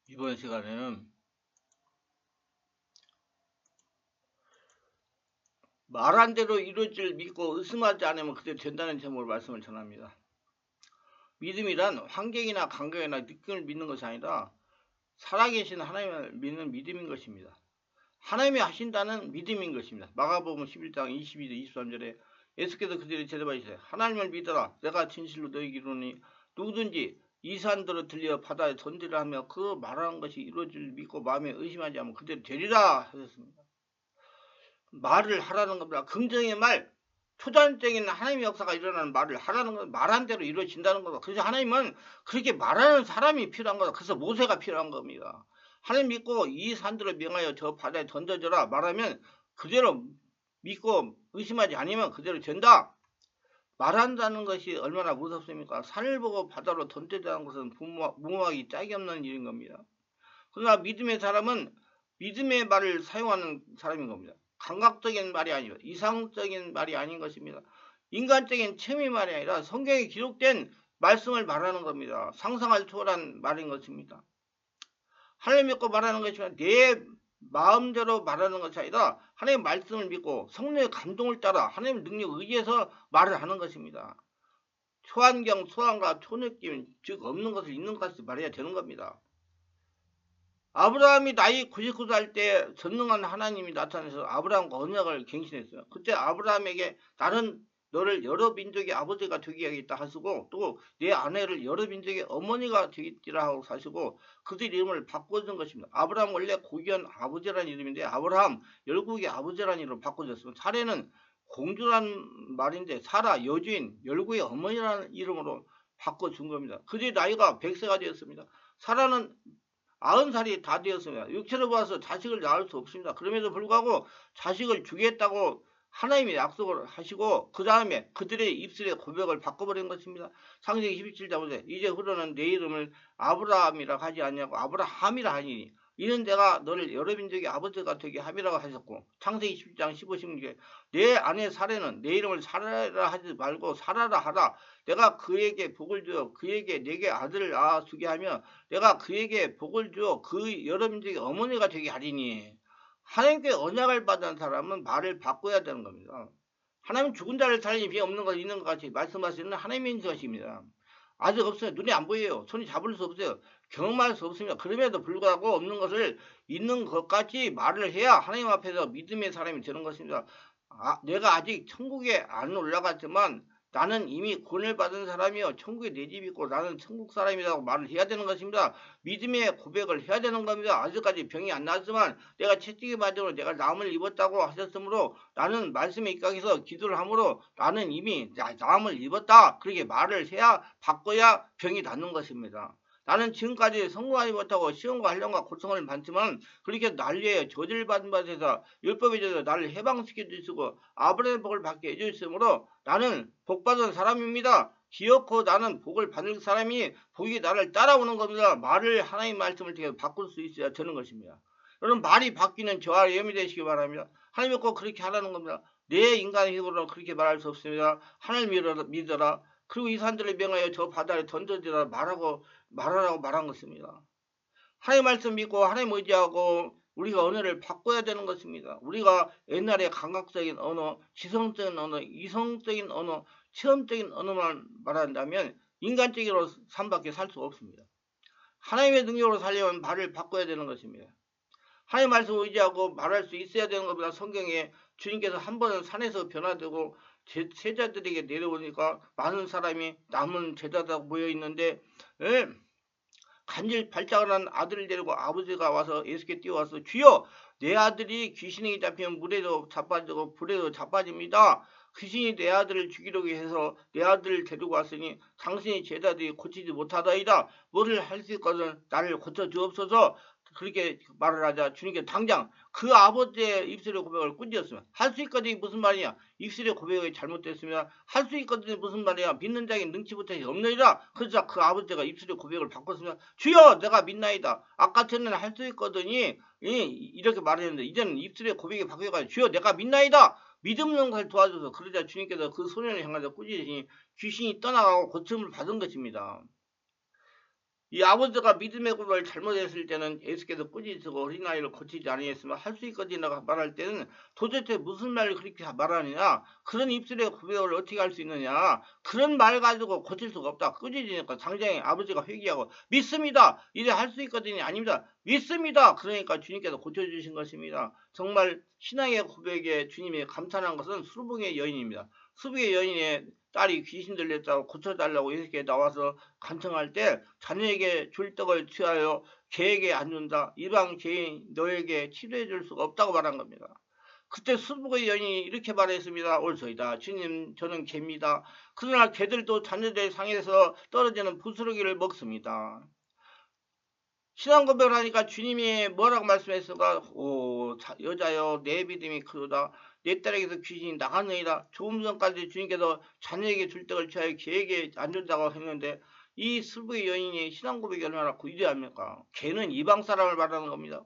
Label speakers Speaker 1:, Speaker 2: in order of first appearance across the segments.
Speaker 1: 이번 시간에는 말한 대로 이루어질 믿고 의심하지 않으면 그대로 된다는 제목으로 말씀을 전합니다. 믿음이란 환경이나 감각이나 느낌을 믿는 것이 아니라 살아계신 하나님을 믿는 믿음인 것입니다. 하나님이 하신다는 믿음인 것입니다. 마가복음 11장 22절 23절에 예수께서 그들에게 대답하시되 하나님을 믿어라. 내가 진실로 너희에게 이르노니 누구든지 이 산들을 들려 바다에 던지라 하며 그 말하는 것이 이루어질 믿고 마음에 의심하지 않으면 그대로 되리라 하셨습니다. 말을 하라는 겁니다. 긍정의 말, 초자연적인 하나님의 역사가 일어나는 말을 하라는 건 말한 대로 이루어진다는 겁니다. 그래서 하나님은 그렇게 말하는 사람이 필요한 거다. 그래서 모세가 필요한 겁니다. 하나님 믿고 이 산들을 명하여 저 바다에 던져줘라 말하면 그대로 믿고 의심하지 않으면 그대로 된다. 말한다는 것이 얼마나 무섭습니까? 산을 보고 바다로 던져자는 것은 무모하기 짝이 없는 일인 겁니다. 그러나 믿음의 사람은 믿음의 말을 사용하는 사람인 겁니다. 감각적인 말이 아니라 이상적인 말이 아닌 것입니다. 인간적인 체험의 말이 아니라 성경에 기록된 말씀을 말하는 겁니다. 상상을 초월한 말인 것입니다. 하나님 믿고 말하는 것이면 내 마음대로 말하는 것이 아니라 하나님의 말씀을 믿고 성령의 감동을 따라 하나님의 능력을 의지해서 말을 하는 것입니다. 초환경, 소환과 초느낌, 즉 없는 것을 있는 것을 말해야 되는 겁니다. 아브라함이 나이 99살 때 전능한 하나님이 나타나서 아브라함과 언약을 갱신했어요. 그때 아브라함에게 나는 너를 여러 민족의 아버지가 되게 하겠다 하시고 또 내 아내를 여러 민족의 어머니가 되겠지라 하고 사시고 그들 이름을 바꿔준 것입니다. 아브라함 원래 고귀한 아버지라는 이름인데 아브라함 열국의 아버지라는 이름으로 바꿔줬습니다. 사례는 공주란 말인데 사라 여주인 열국의 어머니라는 이름으로 바꿔준 겁니다. 그들의 나이가 100세가 되었습니다. 사라는 90살이 다 되었습니다. 육체로 봐서 자식을 낳을 수 없습니다. 그럼에도 불구하고 자식을 주겠다고 하나님이 약속을 하시고 그 다음에 그들의 입술의 고백을 바꿔버린 것입니다. 창세기 17장 보세요. 이제 후로는 내 이름을 아브라함이라 하지 않냐고 아브라함이라 하니 이는 내가 너를 여러 민족의 아버지가 되게 함이라고 하셨고 창세기 17장 15, 16에 내 아내 사례는 내 이름을 사라라 하지 말고 사라라 하라. 내가 그에게 복을 주어 그에게 내게 아들을 낳아주게 하며 내가 그에게 복을 주어 그 여러 민족의 어머니가 되게 하리니. 하나님께 언약을 받은 사람은 말을 바꿔야 되는 겁니다. 하나님은 죽은 자를 살리니 비 없는 것 있는 것 같이 말씀하시는 하나님인 것입니다. 아직 없어요. 눈에 안 보여요. 손이 잡을 수 없어요. 경험할 수 없습니다. 그럼에도 불구하고 없는 것을 있는 것까지 말을 해야 하나님 앞에서 믿음의 사람이 되는 것입니다. 내가 아직 천국에 안 올라갔지만 나는 이미 구원을 받은 사람이요 천국에 내 집이 있고 나는 천국 사람이라고 말을 해야 되는 것입니다. 믿음의 고백을 해야 되는 겁니다. 아직까지 병이 안 나았지만 내가 채찍에 맞으로 내가 남을 입었다고 하셨으므로 나는 말씀에 입각해서 기도를 하므로 나는 이미 남을 입었다. 그렇게 말을 해야 바꿔야 병이 낫는 것입니다. 나는 지금까지 성공하지 못하고 시험과 환난과 고통을 받지만 그렇게 난리에 저질받은 바에서 율법에 대해서 나를 해방시켜 주시고 아브라함의 복을 받게 해주셨으므로 나는 복받은 사람입니다. 기어코 나는 복을 받을 사람이 복이 나를 따라오는 겁니다. 말을 하나님 말씀을 통해 바꿀 수 있어야 되는 것입니다. 여러분 말이 바뀌는 저와 염이 되시기 바랍니다. 하나님 꼭 그렇게 하라는 겁니다. 내 인간의 힘으로는 그렇게 말할 수 없습니다. 하나님 믿어라. 그리고 이 산들을 명하여 저 바다에 던져지라 말하라고 말한 것입니다. 하나님 말씀 믿고 하나님 의지하고 우리가 언어를 바꿔야 되는 것입니다. 우리가 옛날에 감각적인 언어, 지성적인 언어, 이성적인 언어, 체험적인 언어만 말한다면 인간적으로 삶밖에 살 수 없습니다. 하나님의 능력으로 살려면 말을 바꿔야 되는 것입니다. 하나님 말씀 의지하고 말할 수 있어야 되는 것보다 성경에 주님께서 한 번은 산에서 변화되고 제자들에게 내려오니까 많은 사람이 남은 제자다 모여 있는데 간질 발작을 한 아들을 데리고 아버지가 와서 예수께 뛰어와서 주여 내 아들이 귀신에게 잡히면 물에도 자빠지고 불에도 자빠집니다. 귀신이 내 아들을 죽이려고 해서 내 아들을 데리고 왔으니 당신이 제자들이 고치지 못하다이다. 뭐를 할 수 있거든 나를 고쳐주옵소서. 그렇게 말을 하자 주님께 당장 그 아버지의 입술의 고백을 꾸짖었으면 할 수 있거든이 무슨 말이냐. 입술의 고백이 잘못됐으면 할 수 있거든이 무슨 말이야. 믿는 자에게 능치부터 없느니라. 그래서 그 아버지가 입술의 고백을 바꿨으면 주여 내가 믿나이다. 아까 전에는 할 수 있거든이 이렇게 말했는데 이제는 입술의 고백이 바뀌어가지고 주여 내가 믿나이다. 믿음는 걸 도와줘서 그러자 주님께서 그 소년을 향해서 꾸짖으시니 귀신이 떠나가고 고침을 받은 것입니다. 하나님 말씀 의지하고 말할 수 있어야 되는 것입니다. 하나님 말씀 이 아버지가 믿음의 고백을 잘못했을 때는 예수께서 꾸짖으시고 어린아이를 고치지 아니했으면 할 수 있거니라고 말할 때는 도대체 무슨 말을 그렇게 말하느냐, 그런 입술의 고백을 어떻게 할 수 있느냐, 그런 말 가지고 고칠 수가 없다. 꾸짖으니까 당장에 아버지가 회개하고 믿습니다, 이래 할 수 있거든요. 아닙니다, 믿습니다. 그러니까 주님께서 고쳐주신 것입니다. 정말 신앙의 고백에 주님이 감탄한 것은 수르봉의 여인입니다. 수르봉의 여인의 딸이 귀신 들렸다고 고쳐달라고 예수께 나와서 간청할 때 자녀에게 줄 떡을 취하여 개에게 안 준다, 이방 죄인 너에게 치료해 줄 수가 없다고 말한 겁니다. 그때 수부의 여인이 이렇게 말했습니다. 옳소이다, 주님, 저는 개입니다. 그러나 개들도 자녀들 상에서 떨어지는 부스러기를 먹습니다. 신앙 고백을 하니까 주님이 뭐라고 말씀했을까? 오, 여자여, 내 믿음이 크도다. 내 딸에게서 귀신이 나가느니라. 조금 전까지 주님께서 자녀에게 줄 떡을 취하여 개에게 안 준다고 했는데, 이 수부의 여인이 신앙 고백이 얼마나 위대합니까? 개는 이방 사람을 말하는 겁니다.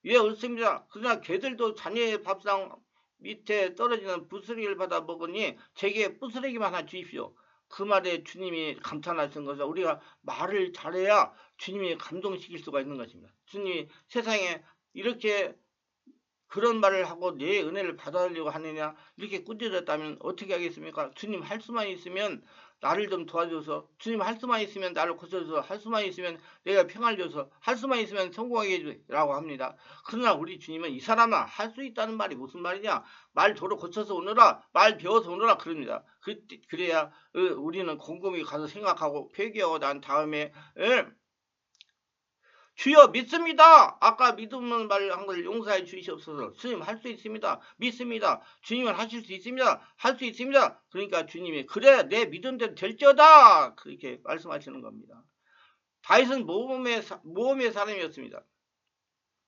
Speaker 1: 예, 옳습니다. 그러나 개들도 자녀의 밥상 밑에 떨어지는 부스러기를 받아 먹으니 제게 부스러기만 하나 주십시오. 그 말에 주님이 감탄하신 것은 우리가 말을 잘해야 주님이 감동시킬 수가 있는 것입니다. 주님이 세상에 이렇게 그런 말을 하고 내 은혜를 받아들이려고 하느냐, 이렇게 꾸짖었다면 어떻게 하겠습니까? 주님 할 수만 있으면 나를 좀 도와줘서, 주님 할 수만 있으면 나를 고쳐줘서, 할 수만 있으면 내가 평화를 줘서, 할 수만 있으면 성공하게 해주라고 합니다. 그러나 우리 주님은 이 사람아, 할 수 있다는 말이 무슨 말이냐, 말 도로 고쳐서 오너라, 말 배워서 오너라 그럽니다. 그래야 우리는 곰곰이 가서 생각하고 회개하고 난 다음에 주여 믿습니다. 아까 믿음은 말한 걸 용서해 주시옵소서. 주님 할 수 있습니다. 믿습니다. 주님은 하실 수 있습니다. 할 수 있습니다. 그러니까 주님이 그래 내 믿음대로 될지어다, 그렇게 말씀하시는 겁니다. 다윗은 모험의 사람이었습니다.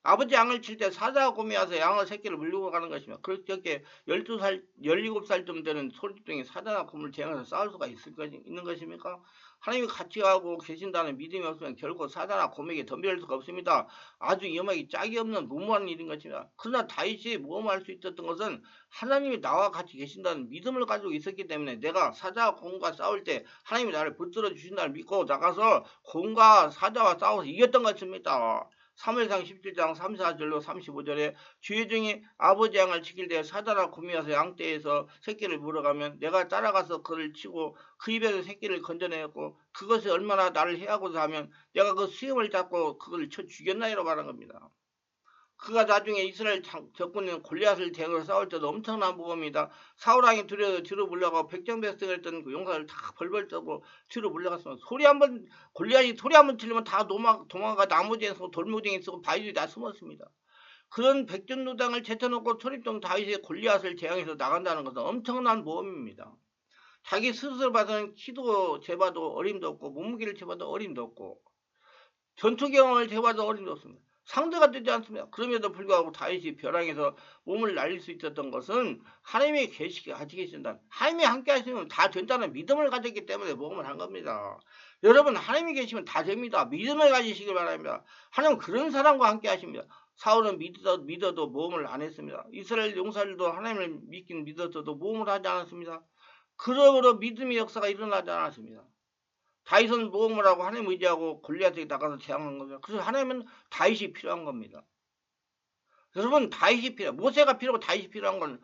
Speaker 1: 아버지 양을 칠 때 사자가 곰이 와서 양의 새끼를 물리고 가는 것이며, 그렇게 12살, 17살쯤 되는 소리뚱이 사자나 곰을 대항해서 싸울 수가 있는 것입니까? 하나님이 같이 하고 계신다는 믿음이 없으면 결코 사자나 곰에게 덤빌 수가 없습니다. 아주 위험하기 짝이 없는 무모한 일인 것입니다. 그러나 다윗이 모험할 수 있었던 것은 하나님이 나와 같이 계신다는 믿음을 가지고 있었기 때문에, 내가 사자와 곰과 싸울 때 하나님이 나를 붙들어 주신다를 믿고 나가서 곰과 사자와 싸워서 이겼던 것입니다. 사무엘상 17장 3, 4절로 35절에 주의 중에 아버지 양을 지킬 때 사자나 곰이 와서 양떼에서 새끼를 물어가면 내가 따라가서 그를 치고 그 입에서 새끼를 건져내었고, 그것이 얼마나 나를 해하고자 하면 내가 그 수염을 잡고 그걸 쳐 죽였나이라고 말한 겁니다. 그가 나중에 이스라엘 적군인 골리앗을 대응해서 싸울 때도 엄청난 모험이다. 사울왕이 두려워 뒤로 물러가고 백정백승을 했던 그 용사를 다 벌벌 떠고 뒤로 물러갔습니다. 골리앗이 소리 한번 치려면 다 도망가 나무지에 쓰고 돌무지에 쓰고 바위에 다 숨었습니다. 그런 백전노당을 제쳐놓고 소립동 다윗이 골리앗을 대항해서 나간다는 것은 엄청난 모험입니다. 자기 스스로 봐서는 키도 재봐도 어림도 없고 몸무게를 재봐도 어림도 없고 전투 경험을 재봐도 어림도 없습니다. 상대가 되지 않습니다. 그럼에도 불구하고 다윗이 벼랑에서 몸을 날릴 수 있었던 것은 하나님의 같이 계신다, 하나님이 함께 하시면 다 된다는 믿음을 가졌기 때문에 모험을 한 겁니다. 여러분, 하나님이 계시면 다 됩니다. 믿음을 가지시길 바랍니다. 하나님은 그런 사람과 함께 하십니다. 사울은 믿어도 모험을 안 했습니다. 이스라엘 용사들도 하나님을 믿었어도 모험을 하지 않았습니다. 그러므로 믿음의 역사가 일어나지 않았습니다. 다윗은 모험을 하고 하나님 의지하고 골리앗에게 나가서 대항한 겁니다. 그래서 하나님은 다윗이 필요한 겁니다. 여러분, 모세가 필요하고 다윗이 필요한 건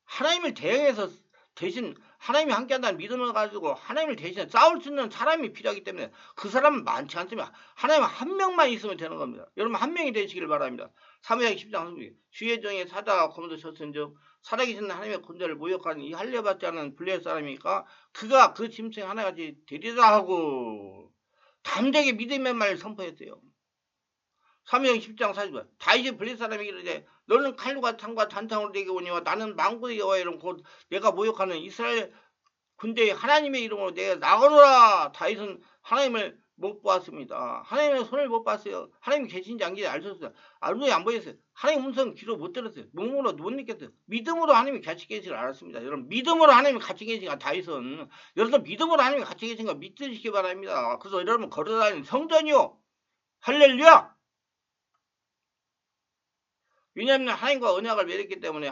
Speaker 1: 하나님을 대항해서 대신 하나님이 함께한다는 믿음을 가지고 하나님을 대신해 싸울 수 있는 사람이 필요하기 때문에 그 사람은 많지 않습니다. 하나님 한 명만 있으면 되는 겁니다. 여러분, 한 명이 되시길 바랍니다. 사무엘상 10장 주의 종이 사자와 곰도 쳤은즉 살아계신 하나님의 군대를 모욕하는 이 할례받지 않은 블레셋 사람이니까 그가 그 짐승 하나같이 되리라 하고 담대하게 믿음의 말을 선포했어요. 사무엘상 10장 40절 다윗이 블레셋 사람에게 이르되 너는 칼과 창과 단창으로 내게 오니와 나는 만군의 여호와의 이름 곧 내가 모욕하는 이스라엘 군대의 하나님의 이름으로 내가 나가노라. 다윗은 하나님을 못 봤습니다. 하나님의 손을 못 봤어요. 하나님이 계신지 안 계신지 알 수 없어요. 눈에 안 보였어요. 하나님 음성 귀로 못 들었어요. 몸으로 못 느꼈어요. 믿음으로 하나님이 같이 계시길 알았습니다. 여러분, 믿음으로 하나님이 같이 계시니까 다윗은, 여러분 믿음으로 하나님이 같이 계시니까 믿으시기 바랍니다. 그래서 여러분 걸어다니는 성전이요, 할렐루야. 왜냐하면 하나님과 언약을 맺었기 때문에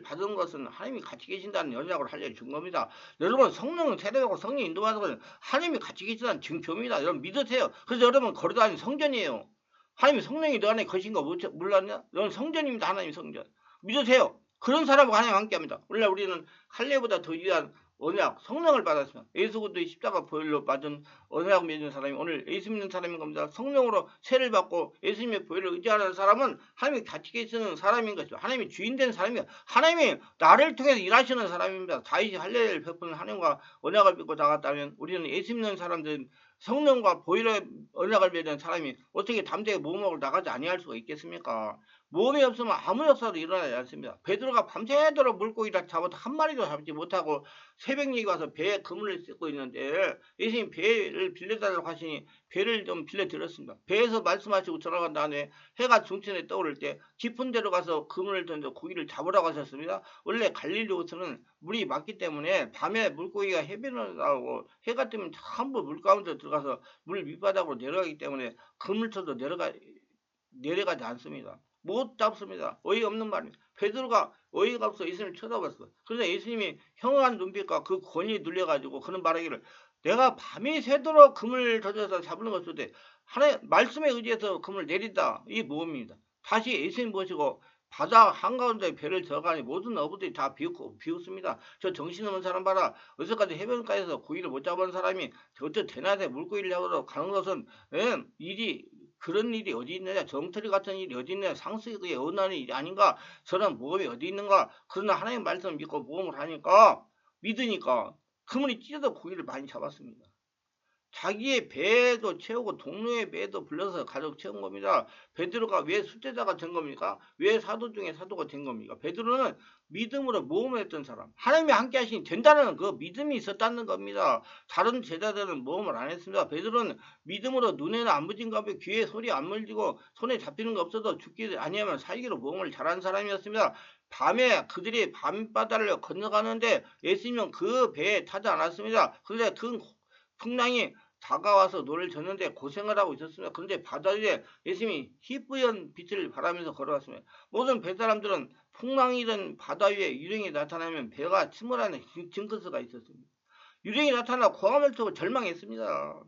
Speaker 1: 받은 것은 하나님이 같이 계신다는 연약을 알려준 겁니다. 여러분 성령은 세례하고 성령 인도받은 것은 하나님이 같이 계신다는 증표입니다. 여러분 믿으세요. 그래서 여러분 걸어다니는 성전이에요. 하나님이 성령이 너 안에 계신 거 몰랐냐? 너는 성전입니다. 하나님 성전. 믿으세요. 그런 사람과 하나님 함께합니다. 오늘 우리는 할례보다 더 위한 언약, 성령을 받았습니다. 예수 그리스도의 십자가 보혈로 받은 언약 맺은 사람이 오늘 예수 믿는 사람인 겁니다. 성령으로 세를 받고 예수님의 보혈을 의지하는 사람은 하나님이 같이 계시는 사람인 것이죠. 하나님이 주인 된 사람이에요. 하나님이 나를 통해서 일하시는 사람입니다. 다윗이 할례를 베푸는 하나님과 언약을 맺고 나갔다면 우리는 예수 믿는 사람들은 성령과 보혈의 언약을 맺은 사람이 어떻게 담대하게 모험하고 나가지 아니할 수가 있겠습니까? 모험이 없으면 아무 역사도 일어나지 않습니다. 베드로가 밤새도록 물고기를 잡아도 한 마리도 잡지 못하고 새벽녘에 와서 배에 그물을 씻고 있는데 예수님 배를 빌려달라고 하시니 배를 좀 빌려드렸습니다. 배에서 말씀하시고 들어간 다음에 해가 중천에 떠오를 때 깊은 데로 가서 그물을 던져 고기를 잡으라고 하셨습니다. 원래 갈릴리호수는 물이 맑기 때문에 밤에 물고기가 해변으로 나오고 해가 뜨면 전부 물 가운데 들어가서 물 밑바닥으로 내려가기 때문에 그물 쳐도 내려가지 않습니다. 못 잡습니다. 어이없는 말입니다. 베드로가 어이가 없어 예수님을 쳐다봤어. 그래서 예수님이 형한 눈빛과 그 권위 눌려가지고 그런 말하기를 내가 밤이 새도록 금을 던져서 잡는 것인데 하나님 말씀에 의지해서 금을 내린다. 이 모험입니다. 다시 예수님 보시고 바다 한가운데 배를 들어가니 모든 어부들이 다 비웃습니다. 저 정신없는 사람 봐라. 어디서까지 해변가에서 고기를 못 잡은 사람이 저쪽 대낮에 물고기를 잡으러 가는 것은 그런 일이 어디 있느냐? 정터리 같은 일이 어디 있느냐? 상식에 어긋나는 일이 아닌가? 저런 모험이 어디 있는가? 그러나 하나님 말씀을 믿고 모험을 하니까 믿으니까 그물이 찢어도 고기를 많이 잡았습니다. 자기의 배도 채우고 동료의 배도 불러서 가족 채운 겁니다. 베드로가 왜 수제자가 된 겁니까? 왜 사도 중에 사도가 된 겁니까? 베드로는 믿음으로 모험을 했던 사람. 하나님이 함께 하시니 된다는 그 믿음이 있었다는 겁니다. 다른 제자들은 모험을 안 했습니다. 베드로는 믿음으로 눈에는 안 부진 가며 귀에 소리 안 물리고 손에 잡히는 거 없어도 죽기 아니하면 살기로 모험을 잘한 사람이었습니다. 밤에 그들이 밤바다를 건너가는데 예수님은 그 배에 타지 않았습니다. 그런데 그 풍랑이 다가와서 노를 젓는데 고생을 하고 있었습니다. 그런데 바다 위에 예수님이 희뿌연 빛을 발하면서 걸어갔습니다. 모든 배사람들은 풍랑이든 바다 위에 유령이 나타나면 배가 침몰하는 징크스가 있었습니다. 유령이 나타나 고함을 치고 절망했습니다.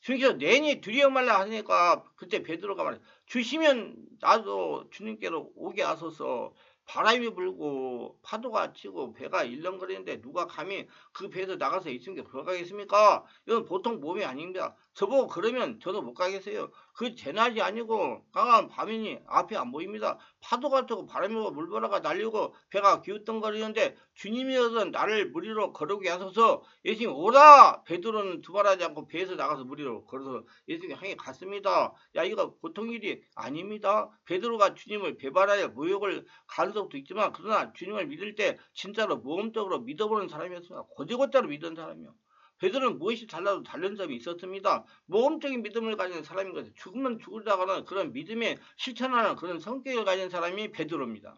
Speaker 1: 주님께서 내니 두려워 말라 하니까 그때 베드로가 말해 주시면 나도 주님께로 오게 하소서. 바람이 불고 파도가 치고 배가 일렁거리는데 누가 감히 그 배에서 나가서 예수님께 걸어가겠습니까? 이건 보통 모험이 아닙니다. 저보고 그러면 저도 못 가겠어요. 그 제낮이 아니고 깜깜한 밤이니 앞이 안 보입니다. 파도가 치고 바람이 불고 물보라가 날리고 배가 기웃덩거리는데 주님이어서 나를 물 위로 걸어오게 하소서. 예수님 오라. 베드로는 두말하지 않고 배에서 나가서 물 위로 걸어서 예수님 향해 갔습니다. 야 이거 보통 일이 아닙니다. 베드로가 주님을 배반하여 모욕을 가는 적도 있지만 그러나 주님을 믿을 때 진짜로 모험적으로 믿어보는 사람이었습니다. 고지고대로 믿은 사람이요. 베드로는 무엇이 달라도 다른 점이 있었습니다. 모험적인 믿음을 가진 사람인 것은 죽으면 죽으려고는 그런 믿음에 실천하는 그런 성격을 가진 사람이 베드로입니다.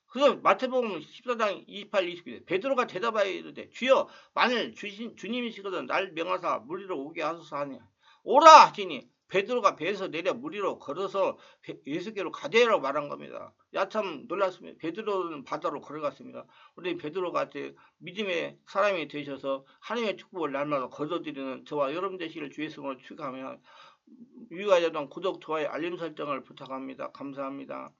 Speaker 1: 그래서 마태복음 14장 28, 29절 베드로가 대답하여 이르되 주여 만일 주님이시거든 날 명하사 물 위로 오게 하소서 하니 오라 하시니 베드로가 배에서 내려 물 위로 걸어서 예수께로 가되라고 말한 겁니다. 야 참 놀랐습니다. 베드로는 바다로 걸어갔습니다. 우리 베드로가 믿음의 사람이 되셔서 하나님의 축복을 날마다 거둬들이는 저와 여러분 되시기를 주의 이름으로 축하하며 유가야당 구독, 좋아요, 알림 설정을 부탁합니다. 감사합니다.